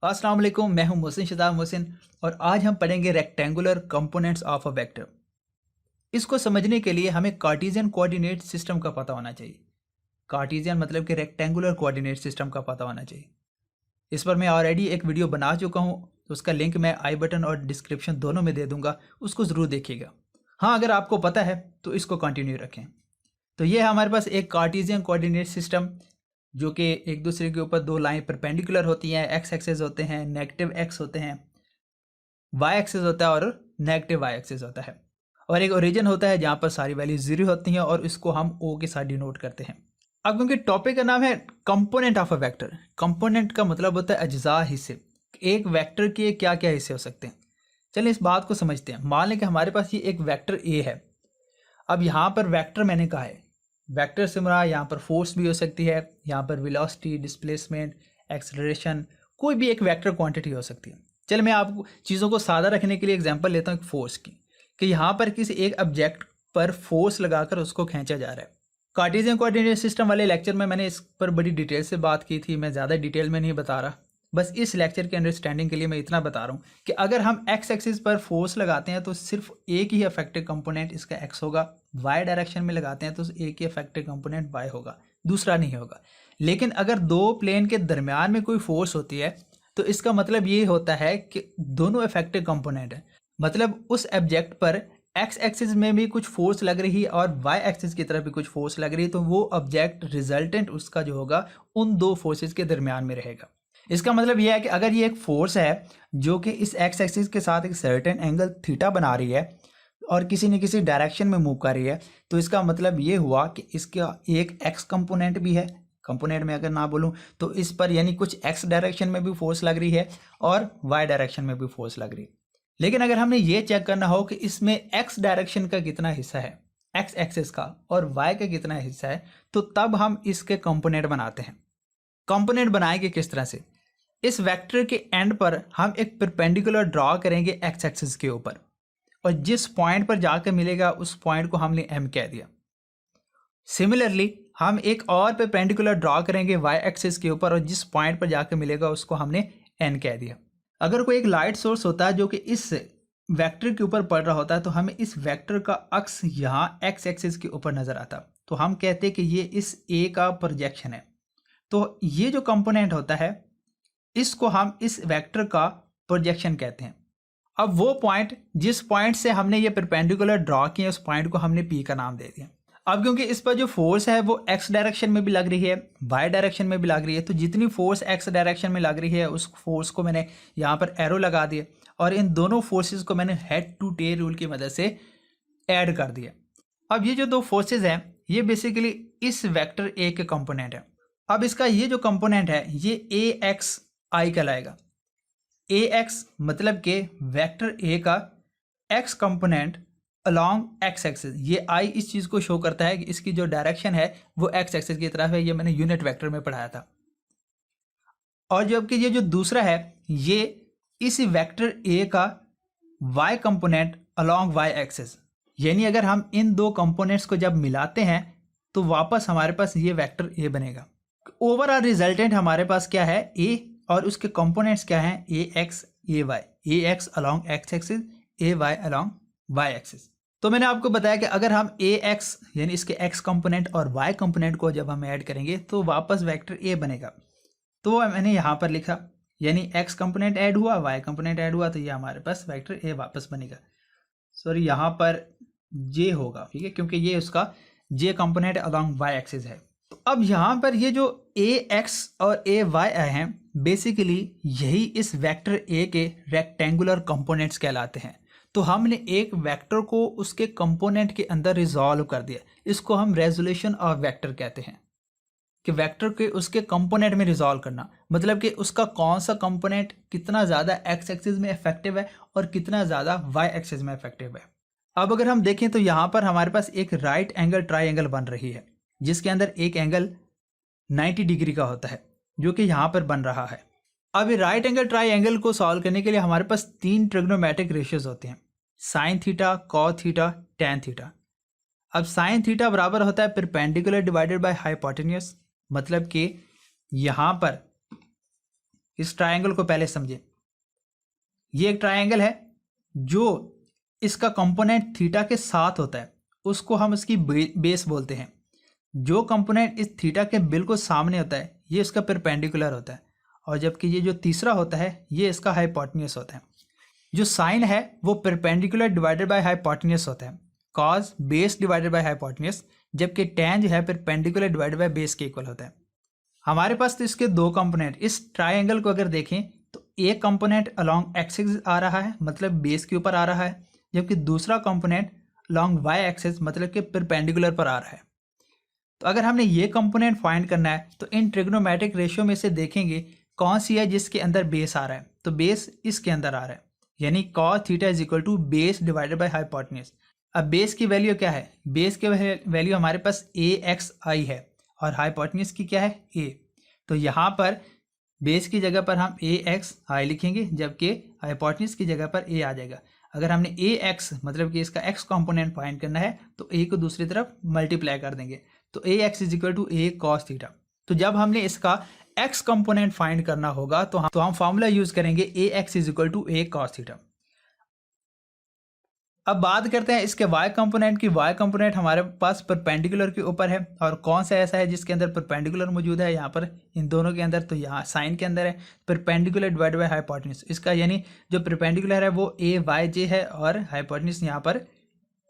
अस्सलाम वालेकुम, मैं हूं मोहसिन शहजाद मोहसिन और आज हम पढ़ेंगे rectangular components of a vector. इसको समझने के लिए हमें कार्टेशियन कोऑर्डिनेट सिस्टम का पता होना चाहिए। कार्टेशियन मतलब कि रेक्टेंगुलर कोऑर्डिनेट सिस्टम का पता होना चाहिए। इस पर मैं ऑलरेडी एक वीडियो बना चुका हूं, तो उसका लिंक मैं आई बटन और डिस्क्रिप्शन दोनों में दे दूंगा, उसको ज़रूर देखिएगा। हाँ, अगर आपको पता है तो इसको कंटिन्यू रखें। तो ये है हमारे पास एक कार्टेशियन कोऑर्डिनेट सिस्टम, जो कि एक दूसरे के ऊपर दो लाइन परपेंडिकुलर होती हैं, एक्स एक्सेस होते हैं, नेगेटिव एक्स होते हैं, वाई एक्सेस होता है और नेगेटिव वाई एक्सेस होता है, और एक ओरिजिन होता है जहाँ पर सारी वैल्यू जीरो होती हैं और इसको हम ओ के साथ डिनोट करते हैं। अब क्योंकि टॉपिक का नाम है component of a vector, component का मतलब होता है अज्जा, हिस्से। एक वेक्टर के क्या क्या हिस्से हो सकते हैं, चलिए इस बात को समझते हैं। मान लें कि हमारे पास ये एक वेक्टर ए है। अब यहाँ पर वेक्टर मैंने कहा है, वेक्टर से मुराद यहाँ पर फोर्स भी हो सकती है, यहाँ पर वेलोसिटी, डिस्प्लेसमेंट, एक्सेलरेशन, कोई भी एक वेक्टर क्वांटिटी हो सकती है। चलिए मैं आपको चीज़ों को सादा रखने के लिए एग्जांपल लेता हूँ एक फोर्स की, कि यहाँ पर किसी एक ऑब्जेक्ट पर फोर्स लगाकर उसको खींचा जा रहा है। कार्टेशियन कोऑर्डिनेट सिस्टम वाले लेक्चर में मैंने इस पर बड़ी डिटेल से बात की थी, मैं ज़्यादा डिटेल में नहीं बता रहा, बस इस लेक्चर के अंडरस्टैंडिंग के लिए मैं इतना बता रहा हूँ कि अगर हम एक्स एक्सिस पर फोर्स लगाते हैं तो सिर्फ एक ही अफेक्टिव कंपोनेंट इसका एक्स होगा, वाई डायरेक्शन में लगाते हैं तो एक ही अफेक्टिव कंपोनेंट वाई होगा, दूसरा नहीं होगा। लेकिन अगर दो प्लेन के दरमियान में कोई फोर्स होती है तो इसका मतलब ये होता है कि दोनों इफेक्टिव कंपोनेंट है, मतलब उस ऑब्जेक्ट पर एक्स एक्सिस में भी कुछ फोर्स लग रही है और वाई एक्सिस की तरफ भी कुछ फोर्स लग रही है, तो वो ऑब्जेक्ट रिजल्टेंट उसका जो होगा उन दो फोर्सेस के दरमियान में रहेगा। इसका मतलब यह है कि अगर ये एक फोर्स है जो कि इस एक्स एक्सिस के साथ एक सर्टेन एंगल थीटा बना रही है और किसी न किसी डायरेक्शन में मूव कर रही है, तो इसका मतलब ये हुआ कि इसका एक एक्स कंपोनेंट भी है, कंपोनेंट में अगर ना बोलूं तो इस पर यानी कुछ एक्स डायरेक्शन में भी फोर्स लग रही है और वाई डायरेक्शन में भी फोर्स लग रही है। लेकिन अगर हमने ये चेक करना हो कि इसमें एक्स डायरेक्शन का कितना हिस्सा है, एक्स एक्सिस का, और वाई का कितना हिस्सा है, तो तब हम इसके कंपोनेंट बनाते हैं। कंपोनेंट बनाएंगे किस तरह से, इस वेक्टर के एंड पर हम एक परपेंडिकुलर ड्रॉ करेंगे एक्स एक्सिस के ऊपर, और जिस पॉइंट पर जाकर मिलेगा उस पॉइंट को हमने एम कह दिया। सिमिलरली हम एक और परपेंडिकुलर ड्रॉ करेंगे वाई एक्सिस के ऊपर और जिस पॉइंट पर जाकर मिलेगा उसको हमने एन कह दिया। अगर कोई एक लाइट सोर्स होता है जो कि इस वेक्टर के ऊपर पड़ रहा होता है तो हमें इस वेक्टर का अक्स यहाँ एक्स एक्सिस के ऊपर नजर आता, तो हम कहते हैं कि ये इस ए का प्रोजेक्शन है। तो ये जो कंपोनेंट होता है इसको हम इस वेक्टर का प्रोजेक्शन कहते हैं। अब वो पॉइंट जिस पॉइंट से हमने ये परपेंडिकुलर ड्रॉ किया उस पॉइंट को हमने पी का नाम दे दिया। अब क्योंकि इस पर जो फोर्स है वो एक्स डायरेक्शन में भी लग रही है, वाई डायरेक्शन में भी लग रही है, तो जितनी फोर्स एक्स डायरेक्शन में लग रही है उस फोर्स को मैंने यहाँ पर एरो लगा दिया और इन दोनों फोर्सेस को मैंने हेड टू टेल रूल की मदद से ऐड कर दिया। अब ये जो दो फोर्सेस हैं ये बेसिकली इस वेक्टर ए के कंपोनेंट है। अब इसका ये जो कंपोनेंट है ये ए एक्स आई कहलाएगा। ए एक्स मतलब कि वेक्टर ए का x component along x axis, ये आई इस चीज़ को शो करता है कि इसकी जो डायरेक्शन है वो एक्स एक्सिस की तरफ है, ये मैंने यूनिट वेक्टर में पढ़ाया था। और जबकि ये जो दूसरा है ये इस वेक्टर ए का Y component along Y axis, यानी अगर हम इन दो कंपोनेंट्स को जब मिलाते हैं तो वापस हमारे पास ये वेक्टर ए बनेगा। ओवरऑल रिजल्टेंट हमारे पास क्या है, ए, और उसके कंपोनेंट्स क्या हैं, ए एक्स ए वाई, ए एक्स अलॉन्ग एक्स एक्सिस, ए वाई अलॉन्ग वाई एक्सिस। तो मैंने आपको बताया कि अगर हम ए एक्स यानी इसके एक्स कंपोनेंट और वाई कंपोनेंट को जब हम ऐड करेंगे तो वापस वेक्टर ए बनेगा। तो मैंने यहाँ पर लिखा, यानी एक्स कंपोनेंट ऐड हुआ, वाई कंपोनेंट ऐड हुआ, तो ये हमारे पास वेक्टर ए वापस बनेगा। सॉरी, यहाँ पर जे होगा, ठीक है, क्योंकि ये उसका जे कंपोनेंट अलॉन्ग वाई एक्सिस है। तो अब यहाँ पर ये जो ए एक्स और ए वाई आए हैं बेसिकली यही इस वेक्टर ए के रेक्टेंगुलर कंपोनेंट्स कहलाते हैं। तो हमने एक वेक्टर को उसके कंपोनेंट के अंदर रिजॉल्व कर दिया, इसको हम रेजोल्यूशन ऑफ वेक्टर कहते हैं, कि वेक्टर के उसके कंपोनेंट में रिजॉल्व करना, मतलब कि उसका कौन सा कंपोनेंट कितना ज़्यादा एक्स एक्सिस में इफेक्टिव है और कितना ज़्यादा वाई एक्सिस में इफेक्टिव है। अब अगर हम देखें तो यहाँ पर हमारे पास एक राइट एंगल ट्राइंगल बन रही है जिसके अंदर एक एंगल 90 डिग्री का होता है जो कि यहाँ पर बन रहा है। अब ये राइट एंगल ट्राइंगल को सॉल्व करने के लिए हमारे पास तीन ट्रिग्नोमेट्रिक रेशियोज होते हैं, sine theta, cos theta, tan theta. अब साइन थीटा बराबर होता है परपेंडिकुलर डिवाइडेड बाय हाइपोटेन्यूज, मतलब कि यहाँ पर इस ट्रायंगल को पहले समझे। ये एक ट्रायंगल है जो इसका कंपोनेंट थीटा के साथ होता है, उसको हम इसकी बेस बोलते हैं। जो कंपोनेंट इस थीटा के बिल्कुल सामने होता है ये इसका परपेंडिकुलर होता है, और जबकि ये जो तीसरा होता है ये इसका हाइपोटेन्यूस होता है। जो साइन है वो परपेंडिकुलर डिवाइडेड बाय हाइपोटेन्यूस होता है, cos base divided by hypotenuse, जबकि टैन जो है परपेंडिकुलर डिवाइडेड बाय बेस के इक्वल होता है। हमारे पास तो इसके दो कंपोनेंट, इस ट्रायंगल को अगर देखें तो एक कंपोनेंट अलोंग एक्स एक्सिस आ रहा है, मतलब बेस के ऊपर आ रहा है, जबकि दूसरा कंपोनेंट अलोंग वाई एक्सिस मतलब कि परपेंडिकुलर पर आ रहा है। तो अगर हमने ये कंपोनेंट फाइंड करना है तो इन ट्रिग्नोमेट्रिक रेशियो में से देखेंगे कौन सी है जिसके अंदर बेस आ रहा है, तो बेस इसके अंदर आ रहा है, यानी cos theta is equal to base divided by hypotenuse. अब बेस की वैल्यू क्या है, बेस की वैल्यू हमारे पास ए एक्स आई है और हाइपोटेन्यूस की क्या है ए। तो यहाँ पर बेस की जगह पर हम ए एक्स आई लिखेंगे, जबकि हाइपोटेन्यूस की जगह पर ए आ जाएगा। अगर हमने ए एक्स मतलब कि इसका एक्स कंपोनेंट फाइंड करना है तो ए को दूसरी तरफ मल्टीप्लाई कर देंगे, तो A X is equal to A cos theta. तो जब हमने इसका एक्स कंपोनेंट फाइंड करना होगा तो हम फार्मूला यूज करेंगे A X is equal to A cos theta. अब बात करते हैं इसके y कंपोनेंट की। y कंपोनेंट हमारे पास परपेंडिकुलर के ऊपर है, और कौन सा ऐसा है जिसके अंदर परपेंडिकुलर मौजूद है यहाँ पर इन दोनों के अंदर, तो यहाँ साइन के अंदर है परपेंडिकुलर डिवाइड बाय हाइपोटेन्यूस। इसका यानी जो परपेंडिकुलर है वो ए वाई जे है और हाइपोटेन्यूस यहाँ पर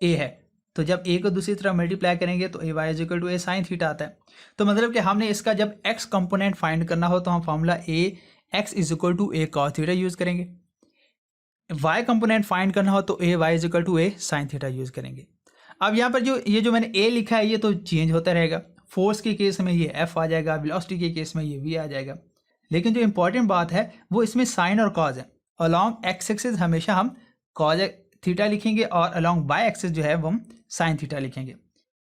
ए है। तो जब ए को दूसरी तरफ मल्टीप्लाई करेंगे तो A Y is equal to A sine theta आता है। तो मतलब कि हमने इसका जब एक्स कंपोनेंट फाइंड करना हो तो हम formula A X is equal to A cos theta use करेंगे। y कंपोनेंट फाइंड करना हो तो A Y is equal to A sine theta use करेंगे। अब यहाँ पर ये जो मैंने a लिखा है ये तो चेंज होता रहेगा, फोर्स के केस में ये f आ जाएगा, वेलोसिटी के केस में ये v आ जाएगा, लेकिन जो इंपॉर्टेंट बात है वो इसमें साइन और कॉज है। अलॉन्ग एक्स एक्सिस हमेशा हम कॉज थीटा लिखेंगे और अलॉन्ग वाई एक्सिस जो है वो हम साइन थीटा लिखेंगे।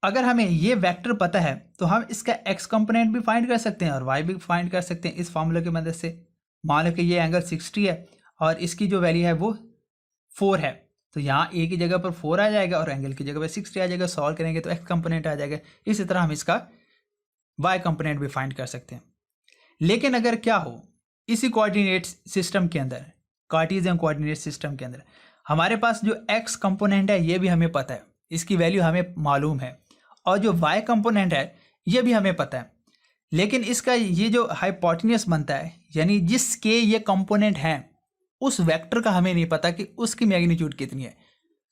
अगर हमें ये वेक्टर पता है तो हम इसका x कंपोनेंट भी फाइंड कर सकते हैं और y भी फाइंड कर सकते हैं इस फार्मूला की मदद से। मान लो कि ये एंगल 60 है और इसकी जो वैल्यू है वो 4 है, तो यहाँ a की जगह पर 4 आ जाएगा और एंगल की जगह पर 60 आ जाएगा। सॉल्व करेंगे तो x कंपोनेंट आ जाएगा। इसी तरह हम इसका y कंपोनेंट भी फाइंड कर सकते हैं। लेकिन अगर क्या हो इसी कोऑर्डिनेट सिस्टम के अंदर, कार्टेशियन कोऑर्डिनेट सिस्टम के अंदर हमारे पास जो x कंपोनेंट है ये भी हमें पता है, इसकी वैल्यू हमें मालूम है, और जो y कंपोनेंट है ये भी हमें पता है, लेकिन इसका ये जो हाइपोटेन्यूस बनता है यानी जिसके ये कंपोनेंट हैं उस वेक्टर का हमें नहीं पता कि उसकी मैग्नीट्यूड कितनी है।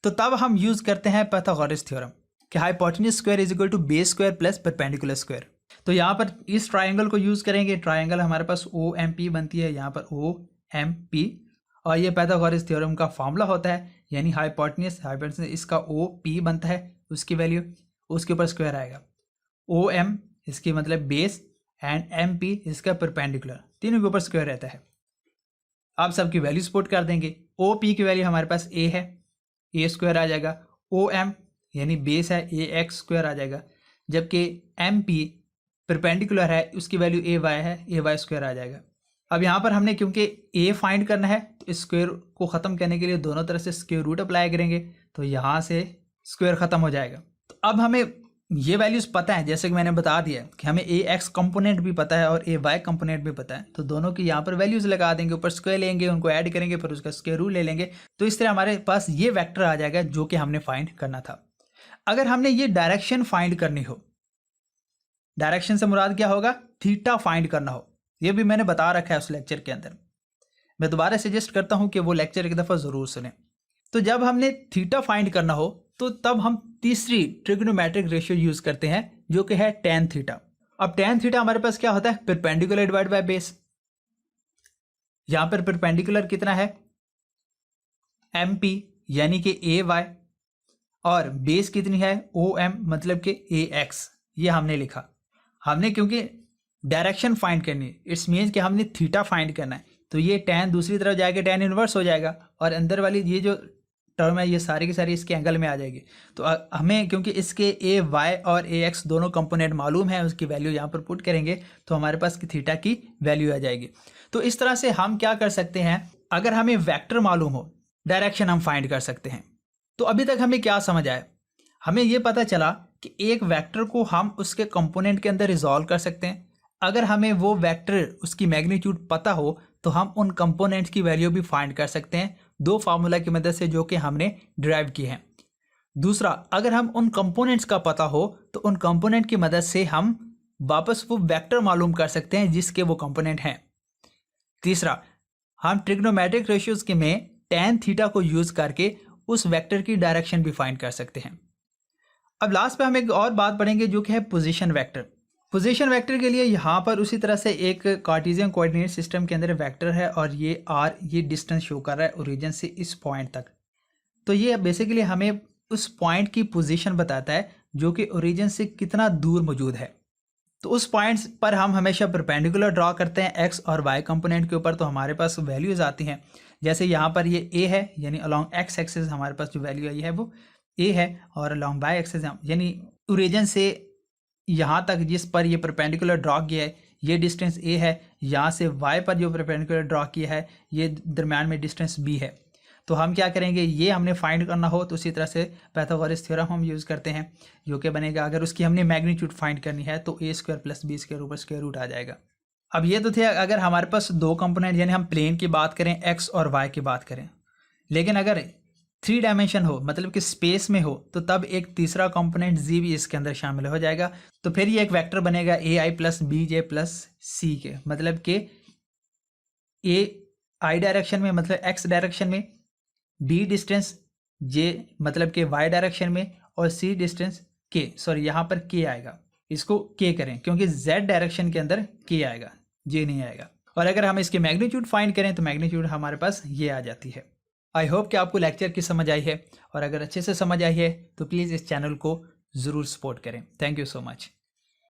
तो तब हम यूज करते हैं पाइथागोरस थ्योरम कि hypotenuse square is equal to base square plus perpendicular square. तो यहाँ पर इस ट्राइंगल को यूज करेंगे। ट्राइंगल हमारे पास ओ एम पी बनती है, यहाँ पर ओ एम पी, और ये पाइथागोरस थ्योरम का फॉर्मूला होता है, यानी हाइपोटेन्यूस इसका ओ पी बनता है, उसकी वैल्यू उसके ऊपर स्क्वायर आएगा। ओ एम इसकी मतलब बेस एंड एम पी इसका परपेंडिकुलर, तीनों के ऊपर स्क्वायर रहता है। आप सबकी वैल्यूज पुट कर देंगे। ओ पी की वैल्यू हमारे पास ए है, ए स्क्वायर आ जाएगा। ओ एम यानी बेस है, ए एक्स स्क्वायर आ जाएगा, जबकि एम पी परपेंडिकुलर है उसकी वैल्यू ए वाई है, ए वाई स्क्वायर आ जाएगा। अब यहाँ पर हमने क्योंकि ए फाइंड करना है तो इस स्क्वायर को ख़त्म करने के लिए दोनों तरफ से स्क्वायर रूट अप्लाई करेंगे, तो यहाँ से स्क्वायर ख़त्म हो जाएगा। तो अब हमें ये वैल्यूज़ पता है, जैसे कि मैंने बता दिया कि हमें ए एक्स कंपोनेंट भी पता है और ए वाई कंपोनेंट भी पता है, तो दोनों की यहाँ पर वैल्यूज़ लगा देंगे, ऊपर स्क्वायर लेंगे, उनको ऐड करेंगे, फिर उसका स्क्वायर रूट ले लेंगे। तो इस तरह हमारे पास ये वेक्टर आ जाएगा जो कि हमने फाइंड करना था। अगर हमने ये डायरेक्शन फाइंड करनी हो, डायरेक्शन से मुराद क्या होगा, थीटा फाइंड करना हो, ये भी मैंने बता रखा है उस लेक्चर के अंदर। मैं दोबारा सजेस्ट करता हूँ कि वो लेक्चर एक दफ़ा ज़रूर सुने। तो जब हमने थीटा फाइंड करना हो तो तब हम तीसरी ट्रिग्नोमेट्रिक रेशियो यूज करते हैं जो कि है tan थीटा। अब tan थीटा हमारे पास क्या होता है, परपेंडिकुलर डिवाइड बाय बेस। यहां पर परपेंडिकुलर कितना है, MP यानी कि AY, और बेस कितनी है OM मतलब कि AX। ये हमने लिखा, हमने क्योंकि डायरेक्शन फाइंड करनी है, इट्स मीन्स कि हमने थीटा फाइंड करना है, तो ये tan दूसरी तरफ जाएगा, tan इनवर्स हो जाएगा, और अंदर वाली ये जो टर्म है ये सारी की सारी इसके एंगल में आ जाएगी। तो हमें क्योंकि इसके ए वाई और ए एक्स दोनों कंपोनेंट मालूम है, उसकी वैल्यू यहाँ पर पुट करेंगे तो हमारे पास थीटा की वैल्यू आ जाएगी। तो इस तरह से हम क्या कर सकते हैं, अगर हमें वेक्टर मालूम हो डायरेक्शन हम फाइंड कर सकते हैं। तो अभी तक हमें क्या समझ आया, हमें ये पता चला कि एक वेक्टर को हम उसके कंपोनेंट के अंदर रिजॉल्व कर सकते हैं। अगर हमें वो वेक्टर उसकी मैग्नीट्यूड पता हो तो हम उन कंपोनेंट्स की वैल्यू भी फाइंड कर सकते हैं दो फार्मूला की मदद से जो कि हमने डिराइव किए हैं। दूसरा, अगर हम उन कंपोनेंट्स का पता हो तो उन कंपोनेंट की मदद से हम वापस वो वेक्टर मालूम कर सकते हैं जिसके वो कंपोनेंट हैं। तीसरा, हम ट्रिग्नोमेट्रिक रेशियोज के में tan थीटा को यूज करके उस वेक्टर की डायरेक्शन भी फाइंड कर सकते हैं। अब लास्ट पे हम एक और बात पढ़ेंगे जो कि है पोजीशन वेक्टर। पोजीशन वेक्टर के लिए यहाँ पर उसी तरह से एक कार्टेशियन कोऑर्डिनेट सिस्टम के अंदर वेक्टर है और ये r ये डिस्टेंस शो कर रहा है ओरिजिन से इस पॉइंट तक। तो ये बेसिकली हमें उस पॉइंट की पोजीशन बताता है जो कि ओरिजिन से कितना दूर मौजूद है। तो उस पॉइंट्स पर हम हमेशा परपेंडिकुलर ड्रॉ करते हैं x और y कंपोनेंट के ऊपर, तो हमारे पास वैल्यूज आती हैं। जैसे यहाँ पर ये a है, यानी अलोंग x एक्सिस हमारे पास जो वैल्यू आई है वो a है, और अलोंग y एक्सिस यानी ओरिजिन से यहाँ तक जिस पर ये परपेंडिकुलर ड्रॉ किया है ये डिस्टेंस a है, यहाँ से y पर जो परपेंडिकुलर ड्रॉ किया है ये दरम्यान में डिस्टेंस b है। तो हम क्या करेंगे, ये हमने फाइंड करना हो तो उसी तरह से पाइथागोरस थ्योरम हम यूज़ करते हैं जो कि बनेगा, अगर उसकी हमने मैग्नीट्यूड फाइंड करनी है तो a square plus B square ऊपर स्क्वायर रूट आ जाएगा। अब ये तो थे अगर हमारे पास दो कंपोनेंट यानी हम प्लेन की बात करें x और y की बात करें, लेकिन अगर 3 डायमेंशन हो मतलब कि स्पेस में हो तो तब एक तीसरा कंपोनेंट z भी इसके अंदर शामिल हो जाएगा। तो फिर ये एक वेक्टर बनेगा ai plus B J plus C K, मतलब कि a i डायरेक्शन में मतलब x डायरेक्शन में, b डिस्टेंस j मतलब कि y डायरेक्शन में, और c डिस्टेंस k, सॉरी यहाँ पर k आएगा, इसको k करें क्योंकि z डायरेक्शन के अंदर k आएगा, j नहीं आएगा। और अगर हम इसकी मैग्नीट्यूड फाइंड करें तो मैग्नीट्यूड हमारे पास ये आ जाती है। आई होप कि आपको लेक्चर की समझ आई है, और अगर अच्छे से समझ आई है तो प्लीज़ इस चैनल को ज़रूर सपोर्ट करें। Thank you so much.